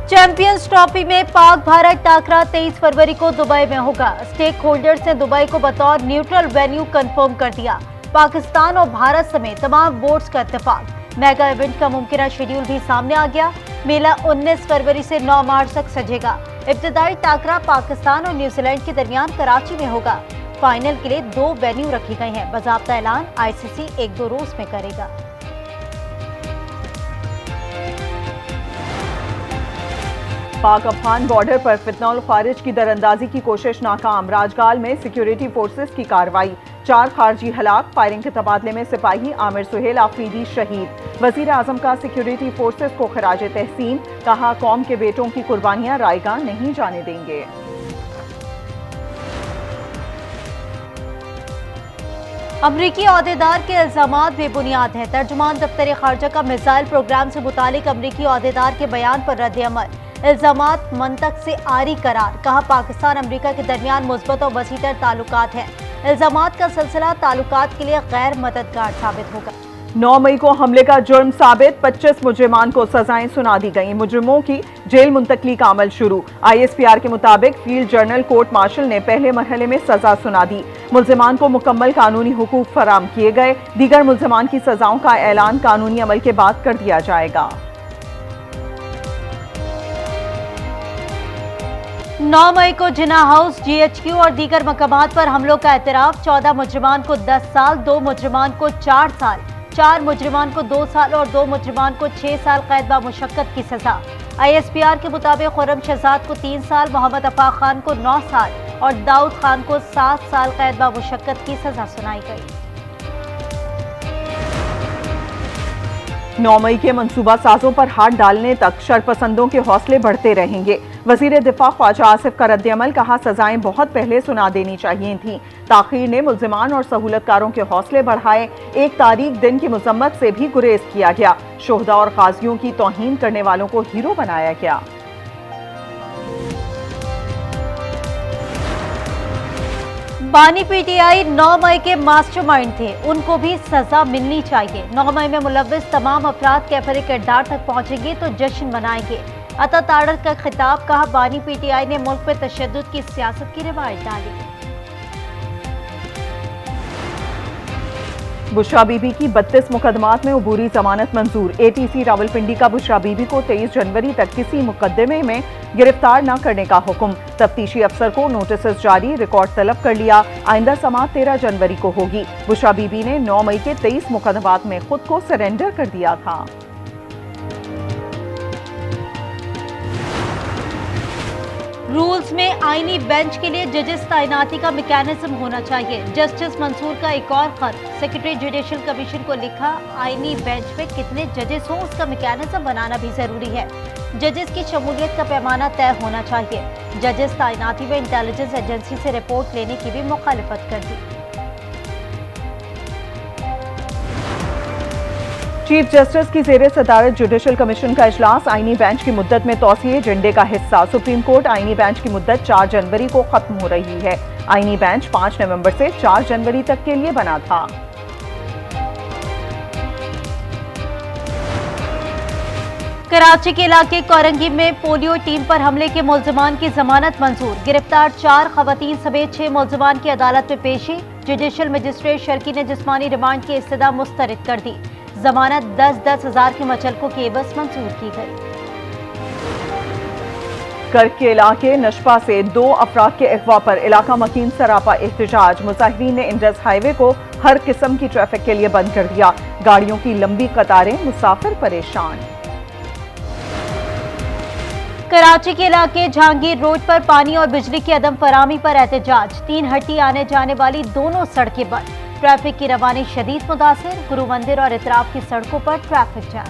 Champions trophy में पाक भारत टाकरा 23 फरवरी को Dubai में होगा। स्टेक होल्डर्स ने दुबई को बतौर न्यूट्रल वेन्यू कंफर्म कर दिया। पाकिस्तान और भारत समेत तमाम बोर्ड्स का इत्तेफाक। मेगा इवेंट का मुमकिन शेड्यूल भी सामने आ गया। मेला 19 फरवरी से 9 मार्च तक सजेगा। इब्तदाई टाकरा पाकिस्तान और न्यूजीलैंड के दरमियान कराची में होगा। फाइनल के लिए 2 वेन्यू रखी गई हैं। बाज़ाब्ता ऐलान ICC 1-2 रोज में करेगा। पाक अफगान बॉर्डर पर फितनौल खारिज की दरअंदाजी की कोशिश नाकाम। राजगाल में सिक्योरिटी फोर्सेस की कार्रवाई, 4 खारजी हलाक। फायरिंग के तबादले में सिपाही आमिर सुहेल आफरीदी शहीद। वजीर आजम का सिक्योरिटी फोर्सेस को खराज तहसीन, कहा कौम के बेटों की कुर्बानियां रायगा नहीं जाने देंगे। अमरीकी ओहदेदार के इल्जामात बेबुनियाद हैं। तर्जुमान दफ्तर खारजा का मिसाइल प्रोग्राम से मुतालिक अमरीकी ओहदेदार के बयान पर रद्द-ए-अमल। इल्जामात मंतक से आरी करार, कहा पाकिस्तान अमरीका के दरमियान मुस्बत और वसीतर ताल्लुकात हैं। इल्जामात का सिलसिला ताल्लुकात के लिए गैर मददगार साबित होगा। 9 मई को हमले का जुर्म साबित, 25 मुजरिमान को सजाएं सुना दी गई। मुजरिमों की जेल मुंतकली का अमल शुरू। ISPR के मुताबिक फील्ड जर्नल कोर्ट मार्शल ने पहले मरहले में सजा सुना दी। मुलजिमान को मुकम्मल कानूनी हुकूक फराम किए गए। दीगर मुलजिमान की सजाओं का ऐलान कानूनी अमल के बाद कर दिया जाएगा। 9 मई को जिना हाउस, GHQ और दीगर मकामात पर हमलों का एतराफ। 14 मुजरिमान को 10 साल, 2 मुजरिमान को 4 साल, 4 मुजरिमान को 2 साल और 2 मुजरिमान को 6 साल कैद व मुशक्कत की सजा। ISPR के मुताबिक खुर्रम शहजाद को 3 साल, मोहम्मद अफाक खान को 9 साल और दाऊद खान को 7 साल कैद व मुशक्कत की सजा सुनाई गई। 9 मई के मंसूबा साजों पर हाथ डालने तक शरपसंदों के हौसले बढ़ते रहेंगे। वजीर दिफा ख्वाजा आसिफ का रद्द-ए-अमल, कहा सजाएं बहुत पहले सुना देनी चाहिए थी। ताखीर ने मुल्जिमान और सहूलतकारों के हौसले बढ़ाए। 1 तारीख दिन की मजम्मत से भी गुरेज किया गया। शोहदा और गाजियों की तौहीन करने वालों को हीरो बनाया गया। बानी PTI 9 मई के मास्टरमाइंड थे, उनको भी सजा मिलनी चाहिए। 9 मई में मुलव्विस तमाम अफराद कैफरे किरदार तक पहुंचेंगे तो जश्न मनाएंगे। अता ताड़र का खिताब, कहा बानी PTI ने मुल्क में तशद्दुद की सियासत की रिवायत डाली। बुशरा बीबी की 32 मुकदमात में अबूरी जमानत मंजूर। ATC रावलपिंडी का बुशरा बीबी को 23 जनवरी तक किसी मुकदमे में गिरफ्तार न करने का हुक्म। तफ्तीशी अफसर को नोटिस जारी, रिकॉर्ड तलब कर लिया। आइंदा समाअत 13 जनवरी को होगी। बुशरा बीबी ने 9 मई के 23 मुकदमात में खुद को सरेंडर कर दिया था। रूल्स में आईनी बेंच के लिए जजेस तैनाती का मैकेनिज्म होना चाहिए। जस्टिस मंसूर का एक और खत सेक्रेटरी जुडिशल कमीशन को लिखा, आईनी बेंच में कितने जजेस हों उसका मैकेनिज्म बनाना भी जरूरी है। जजेस की शमूलियत का पैमाना तय होना चाहिए। जजेस तैनाती में इंटेलिजेंस एजेंसी से रिपोर्ट लेने की भी मुखालिफत कर दी। चीफ जस्टिस की जेर सदारत जुडिशल कमीशन का इजलास, आईनी बेंच की मुद्दत में तौसीए एजेंडे का हिस्सा। सुप्रीम कोर्ट आईनी बेंच की मुद्दत 4 जनवरी को खत्म हो रही है। आईनी बेंच 5 नवंबर से 4 जनवरी तक के लिए बना था। कराची के इलाके कोरंगी में पोलियो टीम पर हमले के मुल्जिमान की जमानत मंजूर। गिरफ्तार 4 खवातीन समेत 6 मुल्जिमान की अदालत में पेशी। जुडिशल मजिस्ट्रेट शर्की ने जिस्मानी रिमांड की इस्तदा मुस्तरद कर दी। जमानत 10-10 हजार के मचलकों की एवज मंजूर की गई। कर्क के इलाके नशपा से 2 अफराद के अगवा पर इलाका मकीन सरापा एहतजाज। मुजाहिरीन ने इंडस हाईवे को हर किस्म की ट्रैफिक के लिए बंद कर दिया। गाड़ियों की लंबी कतारें, मुसाफिर परेशान। कराची के इलाके जहांगीर रोड पर पानी और बिजली की अदम फरामी पर एहतजाज। 3 हट्टी आने जाने वाली दोनों सड़कें बंद। ट्रैफिक की रवानी शदीद मुतासिर। गुरु मंदिर और इतराफ की सड़कों पर ट्रैफिक जाम।